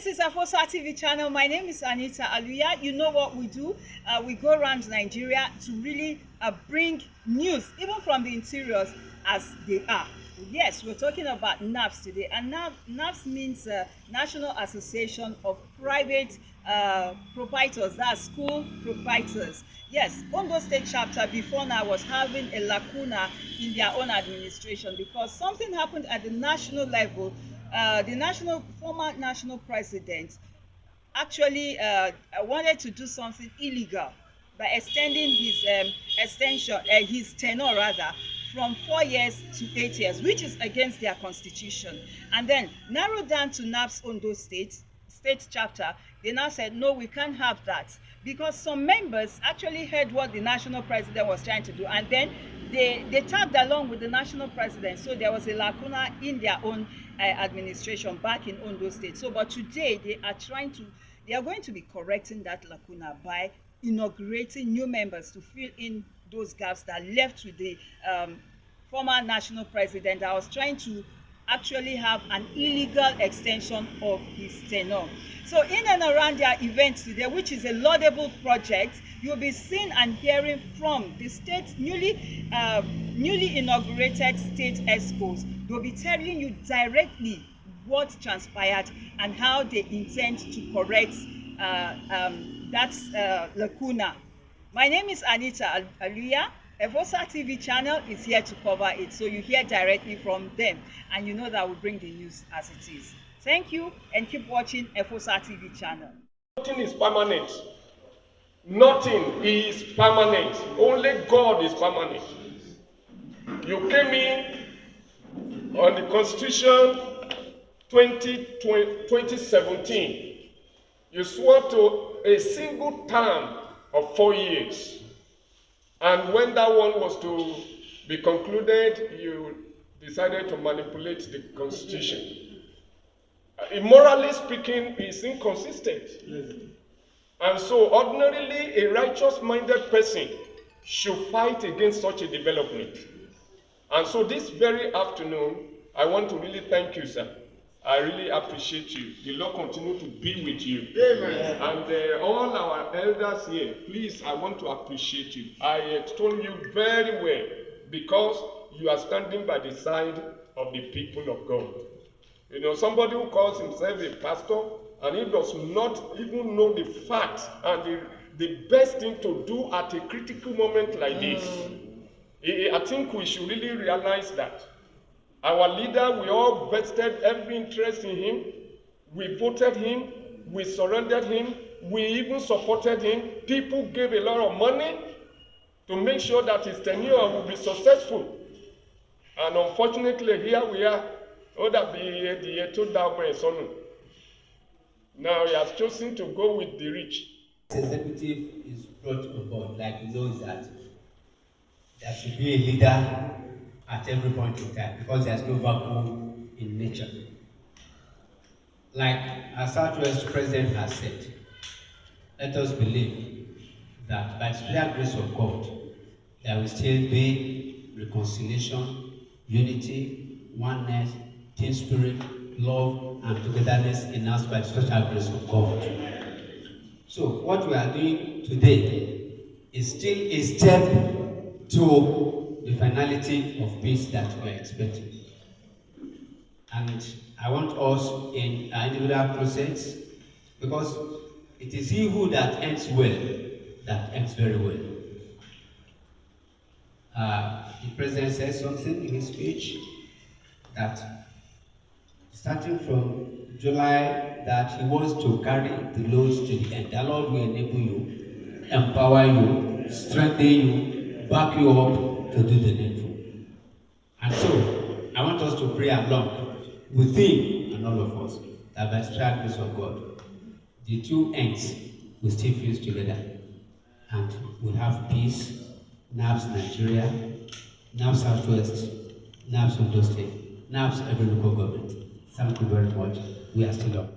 This is Afosa TV channel. My name is Anita Aluya. You know what we do. We go around Nigeria to really bring news, even from the interiors as they are. Yes, we're talking about NAPPS today. And NAPPS means National Association of Private Proprietors, that's school proprietors. Yes, Ondo State chapter before now was having a lacuna in their own administration because something happened at the national level. The former national president actually wanted to do something illegal by extending his tenure rather, from 4 years to 8 years, which is against their constitution. And then narrowed down to NAPPS Ondo state chapter, they now said, no, we can't have that, because some members actually heard what the national president was trying to do, and then they tagged along with the national president. So there was a lacuna in their own administration back in Ondo State. So, but today they are going to be correcting that lacuna by inaugurating new members to fill in those gaps that left with the former national president that was trying to actually have an illegal extension of his tenure. So in and around their event today, which is a laudable project, you'll be seeing and hearing from the state newly inaugurated state ESCOs. They'll be telling you directly what transpired and how they intend to correct that lacuna. My name is Anita Aluya. Evosa TV channel is here to cover it, so you hear directly from them, and you know that we bring the news as it is. Thank you, and keep watching Evosa TV channel. Nothing is permanent. Nothing is permanent. Only God is permanent. You came in on the Constitution 2017. You swore to a single term of 4 years. And when that one was to be concluded, you decided to manipulate the Constitution. Immorally speaking, it's inconsistent. And so ordinarily, a righteous-minded person should fight against such a development. And so this very afternoon, I want to really thank you, sir. I really appreciate you. The Lord continue to be with you. Amen. And all our elders here, please, I want to appreciate you. I extol you very well because you are standing by the side of the people of God. You know, somebody who calls himself a pastor and he does not even know the facts and the best thing to do at a critical moment like this. I think we should really realize that. Our leader, we all vested every interest in him. We voted him. We surrendered him. We even supported him. People gave a lot of money to make sure that his tenure will be successful. And unfortunately, here we are. Now he has chosen to go with the rich. Executive is brought on board, like he knows that there should be a leader at every point in time, because there's no vacuum in nature. Like our Southwest President has said, let us believe that by the special grace of God, there will still be reconciliation, unity, oneness, team spirit, love, and togetherness in us by the special grace of God. So what we are doing today is still a step to the finality of peace that we are expecting. And I want us in our individual process, because it is he who that ends well, that ends very well. The president said something in his speech that starting from July, that he wants to carry the loads to the end. The Lord will enable you, empower you, strengthen you, back you up to do the needful. And so, I want us to pray along with him and all of us, that by the special grace of God, the two ends will still fuse together, and we'll have peace. NAPPS Nigeria, NAPPS Southwest, NAPPS Ondo State, NAPPS every local government. Thank you very much. We are still up.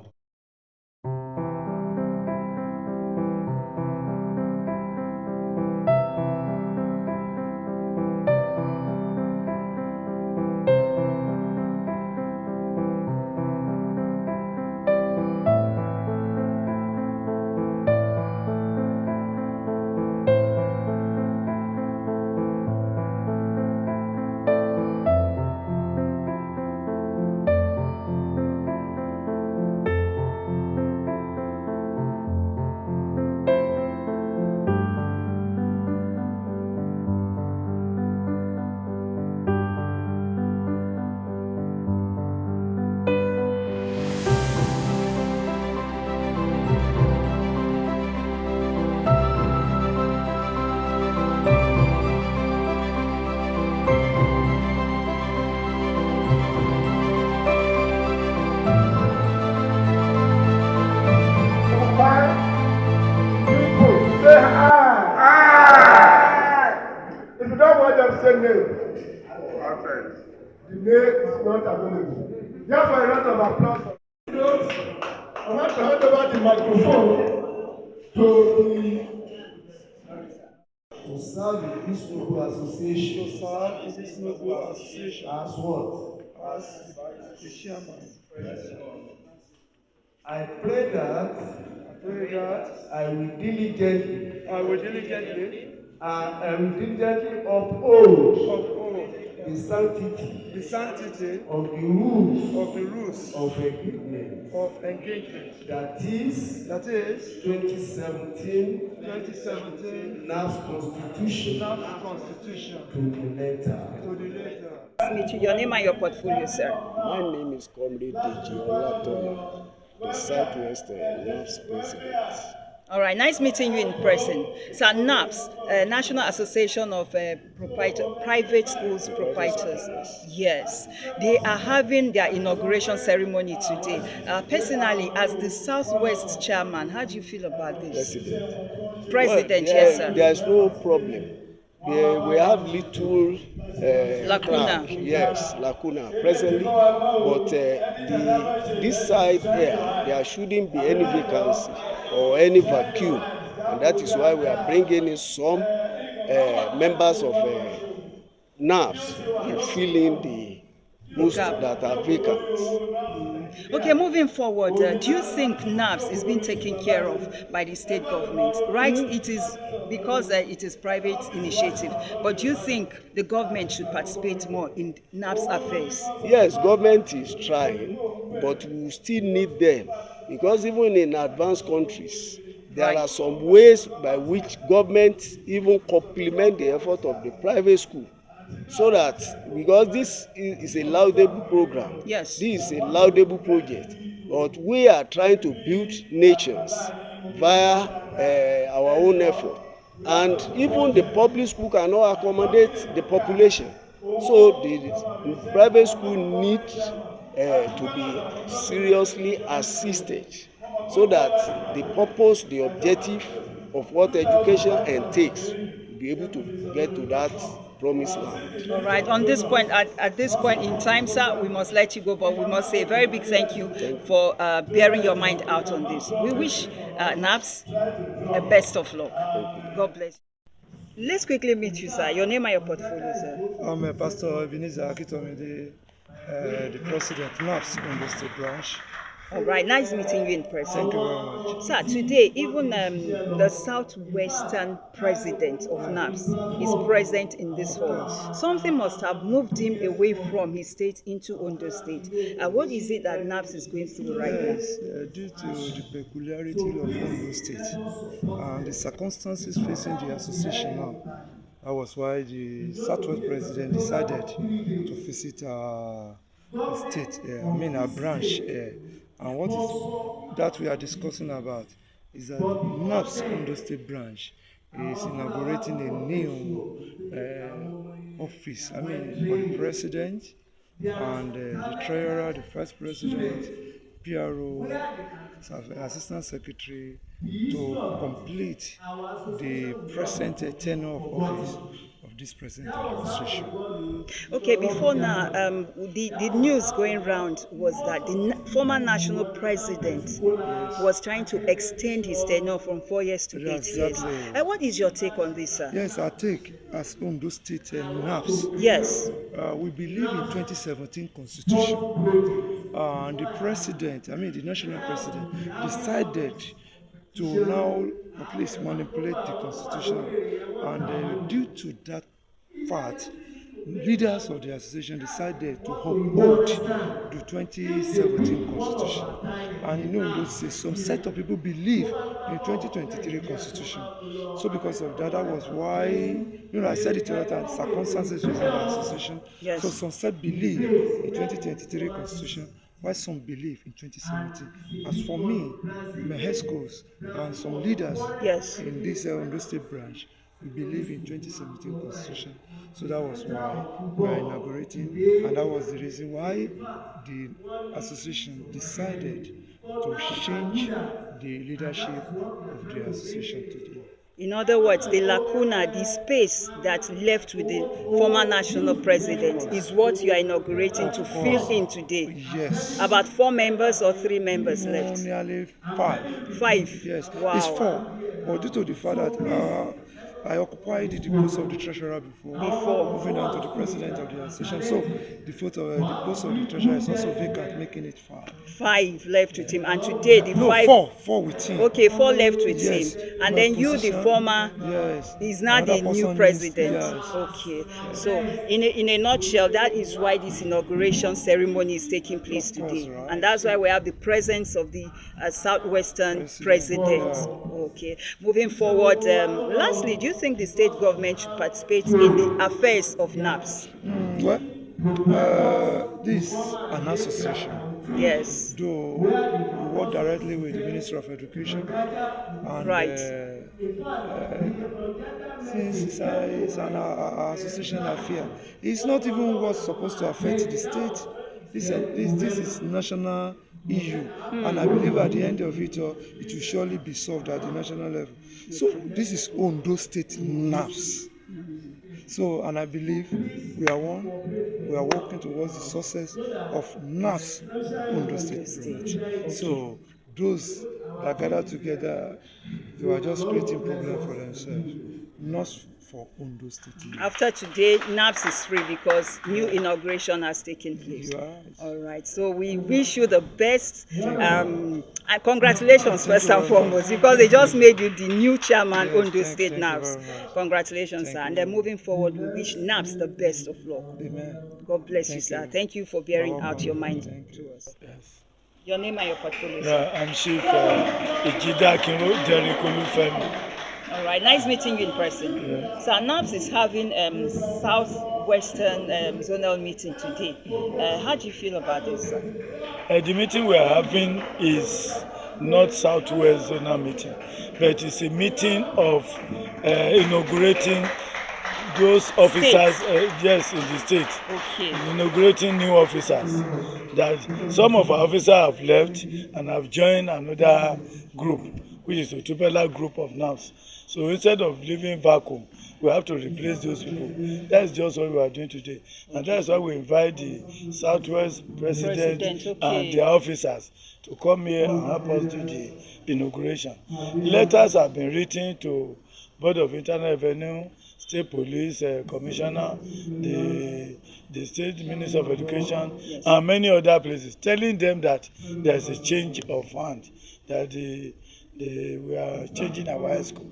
same name. Perfect. The name is not available. Therefore, a round of applause for I want to hand over the microphone to to serve in this noble association. To serve in this noble association. As what? As the chairman. I pray that I will diligently uphold the sanctity of the rules of engagement. That is 2017 NAPPS Constitution to the letter. Meet you. Your name and your portfolio, sir. My name is Comrade Deji Olatomo, the Southwest NAPPS President. All right, nice meeting you in person. So NAPPS, National Association of Private Schools Proprietors. Yes, they are having their inauguration ceremony today. Personally, as the Southwest chairman, how do you feel about this? President, yes, sir. There is no problem. We have little Lacuna. crack, yes, lacuna presently, but this side here, there shouldn't be any vacancy or any vacuum, and that is why we are bringing in some members of NAPPS to fill in the posts that are vacant. Okay, moving forward, do you think NAPPS is being taken care of by the state government? Right, it is because it is private initiative, but do you think the government should participate more in NAPPS affairs? Yes, government is trying, but we still need them, because even in advanced countries, there are some ways by which government even complement the effort of the private school. So that, because this is a laudable program, yes, this is a laudable project, but we are trying to build nations via our own effort, and even the public school cannot accommodate the population, so the private school needs to be seriously assisted, so that the purpose, the objective of what education entails, will be able to get to that promised land. All right. On this point, at this point in time, sir, we must let you go, but we must say a very big thank you for bearing your mind out on this. We wish NAPPS a best of luck. God bless. Let's quickly meet you, sir. Your name and your portfolio, sir. I'm Pastor Ebenezer Akitomide, the president, NAPPS Ondo State Branch. All right, nice meeting you in person. Thank you very much. Sir, today, even the Southwestern president of NAPPS is present in this hall. Something must have moved him away from his state into Ondo State. What is it that NAPPS is going through right now? Yes, due to the peculiarity of Ondo State and the circumstances facing the association now, that was why the Southwest president decided to visit our state, our branch. And what is that we are discussing about is that NAPPS Ondo State branch is inaugurating a new office, for the president and the treasurer, the vice president, PRO, assistant secretary, to complete the present tenure of office of this present administration. Okay, before now, the news going round was that the former national president was trying to extend his tenure from 4 years to 8 years. What is your take on this, sir? Yes, our take as Ondo State NAPPS. Yes. We believe in 2017 Constitution. And the president, the national president, decided to now at least manipulate the Constitution. And due to that fact, leaders of the association decided to uphold the 2017 Constitution. And some set of people believe in 2023 Constitution. So because of that, that was why, I said it all the time, circumstances within the association. Yes. So some said believe in 2023 Constitution, while some believe in 2017. As for me, my head schools and some leaders in this Ondo State branch, we believe in 2017 Constitution. So that was why we are inaugurating, and that was the reason why the association decided to change the leadership of the association today. In other words, the lacuna, the space that's left with the former national president is what you are inaugurating to fill in today. Yes. About 4 members or 3 members No, left? nearly 5. 5. Yes, Wow. it's 4. But due to the fact that I occupied the post of the treasurer before moving on to the president of the association, so the post of the treasurer is also vacant, making it 5. 5 left with him, and today the No, 5. 4 with him. Okay, 4 left with Yes. him, and then you, the Position, former, yes. is now the Another new person president. yes. Okay, so in a nutshell, that is why this inauguration ceremony is taking place Of course, today, right. and that's why we have the presence of the Southwestern president. Okay, moving forward, lastly, do you think the state government should participate in the affairs of NAPPS? Well, this is an association. Yes. Though we work directly with the Ministry of Education, and Right. Since it's an association affair, it's not even what's supposed to affect the state. This is national issue, and I believe at the end of it all, it will surely be solved at the national level. So this is Ondo State NAPPS. So, and I believe we are one. We are working towards the success of NAPPS Ondo State. So, those that gather together, they were just creating problems for themselves, not for Ondo State. After today, NAPPS is free because new inauguration has taken place. Right. All right. So we wish you the best. And congratulations first and foremost, because they just made you the new chairman Ondo State NAPPS. Congratulations, sir. And then moving forward, we wish NAPPS the best of luck. Amen. God bless you, sir. Thank you for bearing out your mind to us. Yes. Your name and your portfolio, sir. Yeah, I'm Chief Ejida Kinro Derek Olufemi. All right, nice meeting you in person. Yeah. So NAPPS is having Southwestern zonal meeting today. How do you feel about this, sir? The meeting we are having is not Southwest zonal meeting, but it's a meeting of inaugurating those officers, yes, in the state. Okay. Inaugurating new officers. That some of our officers have left and have joined another group, which is Otubela group of NAPPS. So instead of leaving vacuum, we have to replace those people. That's just what we are doing today. And that's why we invite the Southwest President and their officers to come here and help us do the inauguration. Letters have been written to Board of Internal Revenue, State Police Commissioner, the State Minister of Education, and many other places, telling them that there's a change of hand, that we are changing our high school.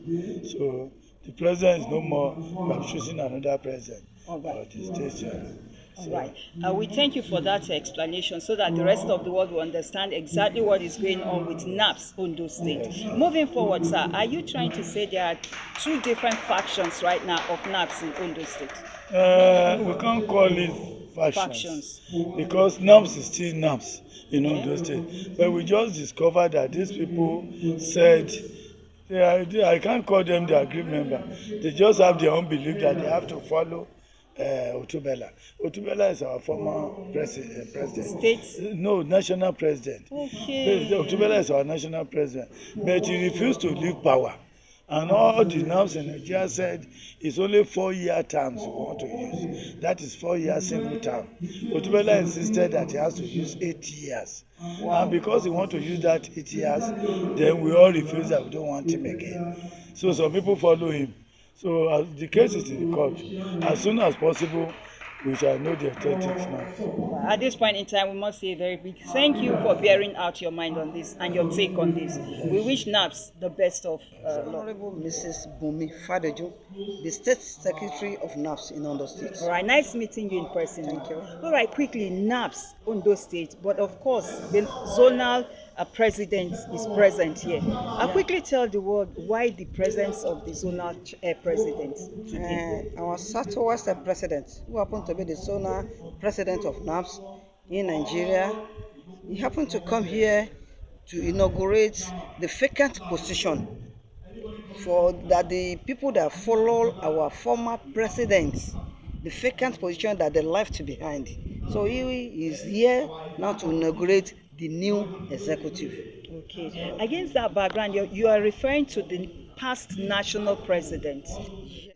So the president is no more. We are choosing another president for the state. All right. We thank you for that explanation so that the rest of the world will understand exactly what is going on with NAPPS Ondo State. Yes. Moving forward, sir, are you trying to say there are 2 different factions right now of NAPPS in Ondo State? We can't call it factions. Because NAPPS is still NAPPS in Ondo State. But we just discovered that these people said, I can't call them the agreed member. They just have their own belief that they have to follow Otubela. Otubela is our former president. State? No, national president. Okay. Otubela is our national president. But he refused to leave power. And all the NAPPS in Nigeria said it's only 4-year terms we want to use. That is 4-year single term. Otubela insisted that he has to use 8 years. Wow. And because he wants to use that 8 years, then we all refuse that we don't want him again. So some people follow him. So as the case is in the court, as soon as possible, we shall know the authentic NAPPS. At this point in time, we must say a very big thank you for bearing out your mind on this and your take on this. We wish NAPPS the best of luck. Honorable Mrs. Bumi Fadejo, the State Secretary of NAPPS in Ondo State. All right, nice meeting you in person. Thank you. All right, quickly, NAPPS Ondo State, but of course, the zonal president is present here. I'll quickly tell the world why the presence of the zonal president today. Our Southwest president, who happened to be the zonal president of NAPPS in Nigeria, he happened to come here to inaugurate the vacant position for that the people that follow our former presidents, the vacant position that they left behind. So he is here now to inaugurate the new executive. Okay. Against that background, you are referring to the past national president?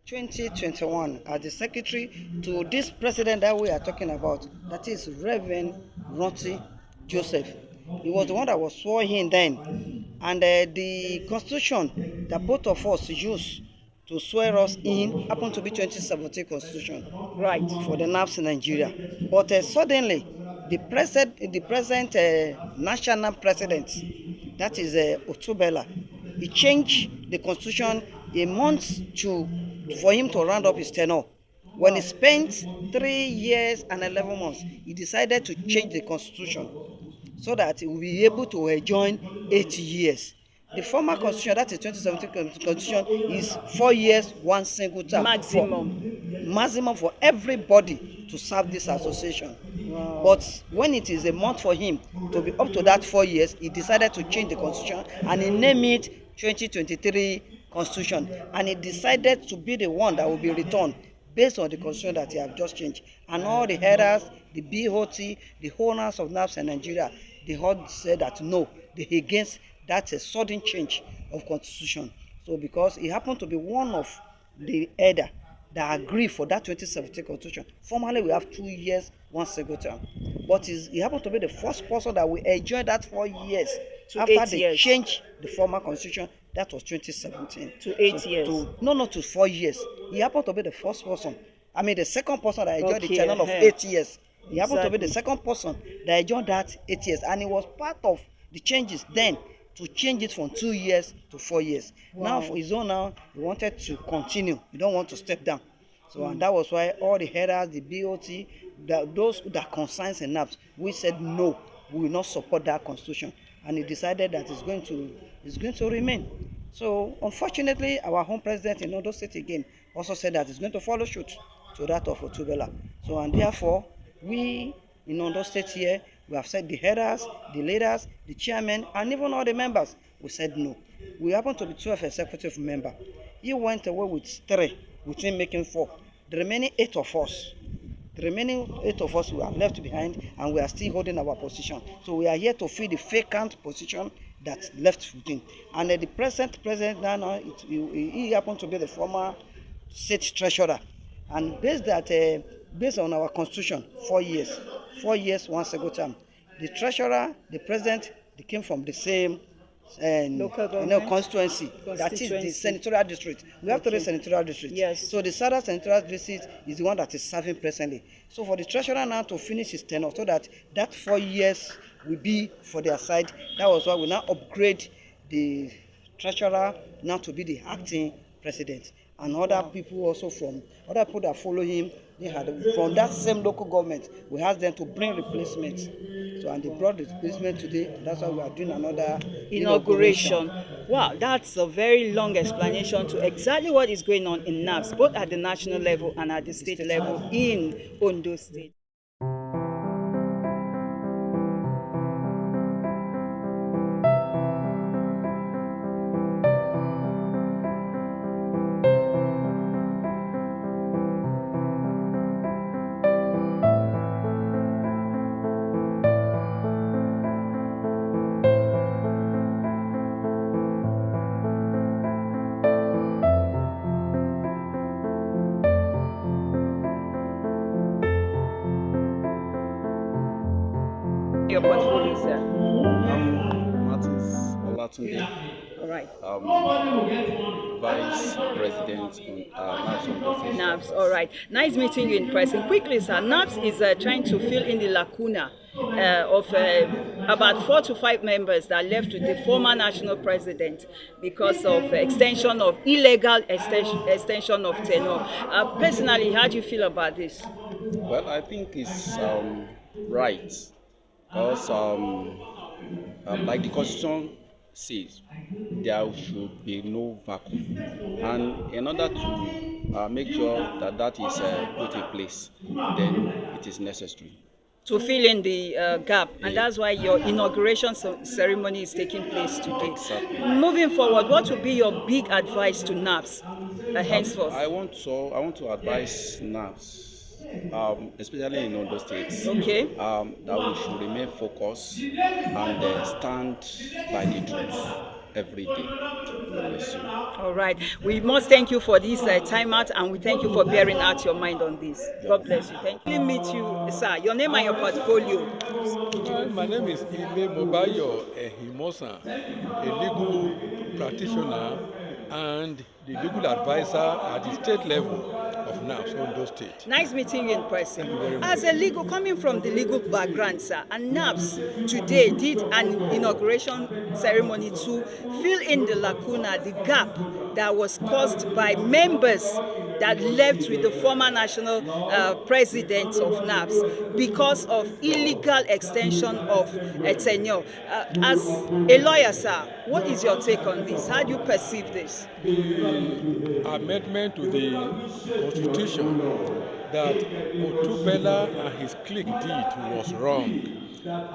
2021 as the secretary to this president that we are talking about, that is Reverend Ronti Joseph. He was the one that was sworn in then, and the constitution that both of us used to swear us in happened to be 2017 constitution, Right. for the NAPPS in Nigeria. But suddenly, the present national president, that is Otubela, he changed the constitution a month for him to round up his tenure. When he spent 3 years and 11 months, he decided to change the constitution so that he will be able to join 8 years. The former constitution, that is 2017 constitution, is 4 years, one single term. Maximum for everybody to serve this association. Wow. But when it is a month for him to be up to that 4 years, he decided to change the constitution and he named it 2023 constitution. And he decided to be the one that will be returned based on the constitution that he have just changed. And all the headers, the BOT, the owners of NAPPS in Nigeria, they all said that no, they against that sudden change of constitution. So because he happened to be one of the elder that agree for that 2017 constitution. Formally, we have 2 years, one single term. But he happened to be the first person that will enjoy that 4 years to after 8 they years. changed the former constitution. That was 2017. To 8 years. To 4 years. He happened to be the first person. I mean, the second person that enjoyed the tenure of 8 years. He happened to be the second person that enjoyed that 8 years. And he was part of the changes then to change it from 2 years to 4 years. Wow. Now, for his own now, he wanted to continue. He don't want to step down. So, and that was why all the headers, the BOT, those that concerns in NAPPS, we said no, we will not support that constitution. And he decided that it's going to remain. So, unfortunately, our home president in Ondo State again also said that he's going to follow suit to that of Otubela. So, and therefore, we in Ondo State here, we have said the headers, the leaders, the chairman, and even all the members, we said no. We happen to be 12 executive members. He went away with 3, with him making 4. The remaining 8 of us we are left behind, and we are still holding our position. So we are here to fill the vacant position that's left within. And the present president now, he happened to be the former state treasurer. And based on our constitution, 4 years, one single term. The treasurer, the president, they came from the same local government constituency. That is the senatorial district. We have 3 senatorial districts. Yes. So the Southern senatorial district is the one that is serving presently. So for the treasurer now to finish his tenure, so that 4 years will be for their side. That was why we now upgrade the treasurer now to be the acting president. And other people also other people that follow him, they had from that same local government. We asked them to bring replacements. So, and they brought the replacement today. That's why we are doing another inauguration. Wow, that's a very long explanation to exactly what is going on in NAPPS, both at the national level and at the state level in Ondo State. Your portfolio, sir. Martins Olatunde. All right. Vice President on NAPPS. NAPPS, all right. Nice meeting you in person. Quickly, sir, NAPPS is trying to fill in the lacuna of about 4 to 5 members that left with the former national president because of extension of illegal extension of tenure. Personally, how do you feel about this? Well, I think it's right because, like the Constitution says, there should be no vacuum, and in order to make sure that that is put in place, then it is necessary to fill in the gap, and that's why your inauguration ceremony is taking place today. Exactly. Moving forward, what would be your big advice to NAPPS henceforth? I want to advise NAPPS, especially in Ondo State, okay, that we should remain focused and stand by the truth, every day. God bless you. All right. We must thank you for this time out, and we thank you for bearing out your mind on this. God bless you. Thank you. Let me meet you, sir. Your name and your portfolio. Well, my name is Ile Mobayo Ehimosa, a legal practitioner and the legal advisor at the state level of NAPPS, Ondo State. Nice meeting you in person. Thank you very much. As a legal, coming from the legal background, sir, and NAPPS today did an inauguration ceremony to fill in the lacuna, the gap that was caused by members that left with the former national president of NAPPS because of illegal extension of tenure. As a lawyer, sir, what is your take on this? How do you perceive this? The amendment to the Constitution that Otubela and his clique did was wrong.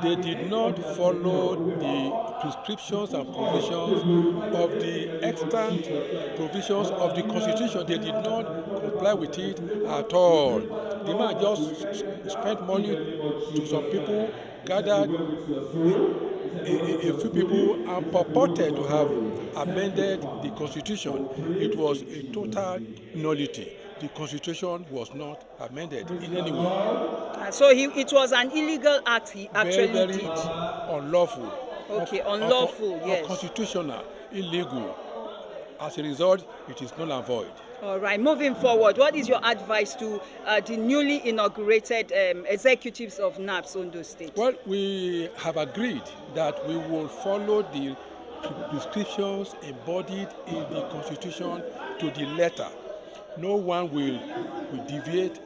They did not follow the prescriptions and provisions of the extant provisions of the Constitution. They did not comply with it at all. The man just spent money to some people, gathered a few people, and purported to have amended the Constitution. It was a total nullity. The Constitution was not amended in any way. So it was an illegal act he actually Very did. unlawful. Okay, unlawful, yes. Unconstitutional, illegal. As a result, it is null and void. All right, moving forward, what is your advice to the newly inaugurated executives of NAPPS Ondo State? Well, we have agreed that we will follow the prescriptions embodied in the Constitution to the letter. No one will deviate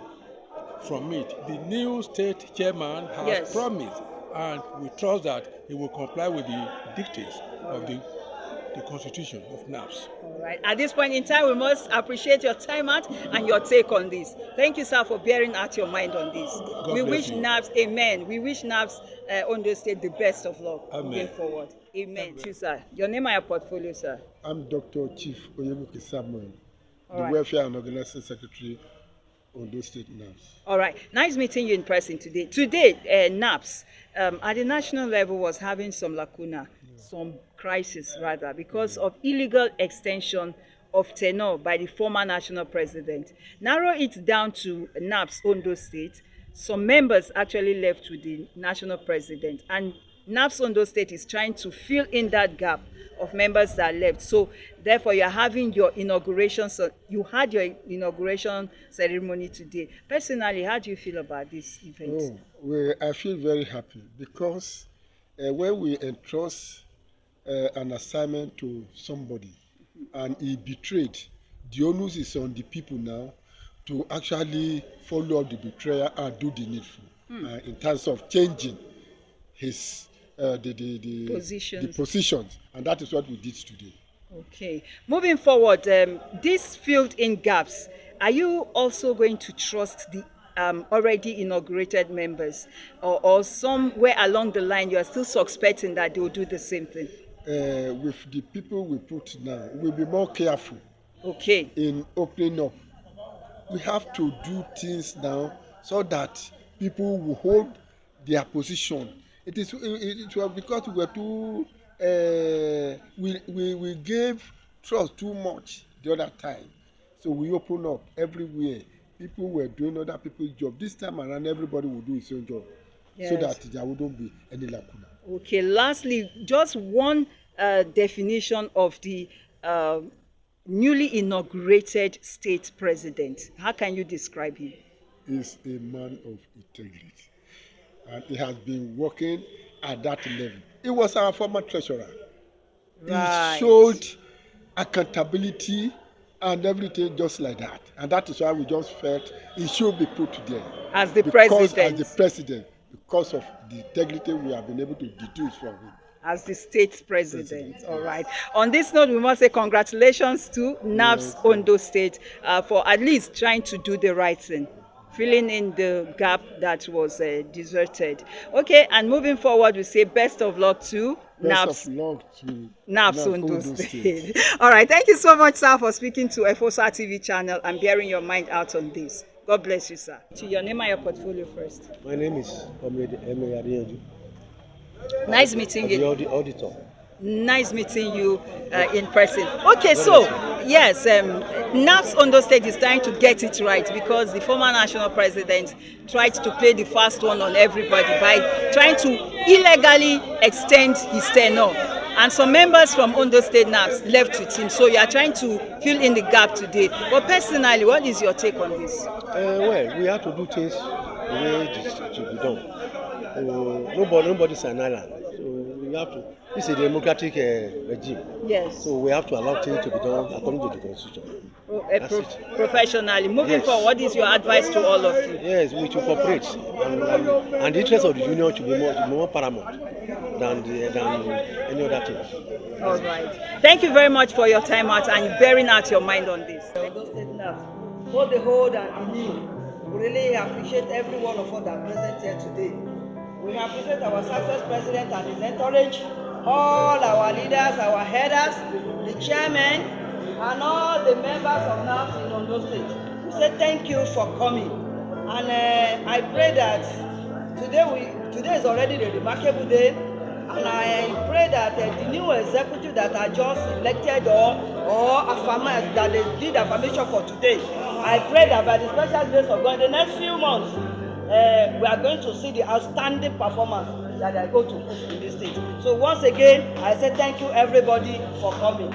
from it. The new state chairman has promised, and we trust that he will comply with the dictates of the Constitution of NAPPS. All right. At this point in time, we must appreciate your time out and your take on this. Thank you, sir, for bearing out your mind on this. We wish NAPPS, amen. We wish NAPPS Ondo State the best of luck going forward. Amen. Thank you, sir. Your name and your portfolio, sir. I'm Dr. Chief Oyebuki Samuel, the Welfare and Organization Secretary, Ondo State NAPPS. All right. Nice meeting you in person today. Today, NAPPS at the national level was having some lacuna, some crisis rather, because of illegal extension of tenure by the former national president. Narrow it down to NAPPS Ondo State. Some members actually left with the national president, and NAPPS Ondo State is trying to fill in that gap of members that left. So therefore, you're having your inauguration. So you had your inauguration ceremony today. Personally, how do you feel about this event? I feel very happy because when we entrust an assignment to somebody and he betrayed, the onus is on the people now to actually follow up the betrayer and do the needful in terms of changing his the positions, and that is what we did today. Okay, moving forward, these filled in gaps, are you also going to trust the already inaugurated members, or somewhere along the line you are still suspecting that they will do the same thing? With the people we put now, we'll be more careful in opening up. We have to do things now so that people will hold their position. It was because we were too we gave trust too much the other time, so we open up everywhere. People were doing other people's job. This time around, everybody will do his own job, so that there wouldn't be any lacuna. Okay, lastly, just one definition of the newly inaugurated state president. How can you describe him? He's a man of integrity, and he has been working at that level. He was our former treasurer. Right. He showed accountability and everything just like that, and that is why we just felt he should be put there as the president. As the president, because of the integrity we have been able to deduce from him. As the state president. All right. On this note, we must say congratulations to NAPPS Ondo State for at least trying to do the right thing, filling in the gap that was deserted. Okay, and moving forward, we say best of luck to NAPPS Ondo State. All right. Thank you so much, sir, for speaking to FOSA TV channel and bearing your mind out on this. God bless you, sir. To your name and your portfolio first. My name is Comrade Emery Adeyanju. Nice meeting you. The auditor. Nice meeting you in person. Okay, so yes, NAPPS Ondo State is trying to get it right because the former national president tried to play the fast one on everybody by trying to illegally extend his tenure. And some members from Ondo State NAPPS left with him, so you are trying to fill in the gap today. But personally, what is your take on this? Well, we have to do things the way it should be done. Nobody's an island. So we have to. This is a democratic regime. Yes. So we have to allow things to be done according to the constitution. Professionally. Moving Yes. forward, what is your advice to all of you? Yes, we should cooperate, and the interest of the union should be more paramount than any other thing. All right. Thank you very much for your time out and bearing out your mind on this. Those state NAPPS, both the hold and the new. We really appreciate every one of us that are present here today. We appreciate our Southwest President and his entourage, all our leaders, our headers, the chairman, and all the members of NAPPS in Ondo State. We say thank you for coming. And I pray that today is already the remarkable day, and I pray that the new executive that are just elected or that they did affirmation for today, I pray that by the special grace of God, in the next few months, we are going to see the outstanding performance that they are going to put in this state. So once again, I say thank you everybody for coming.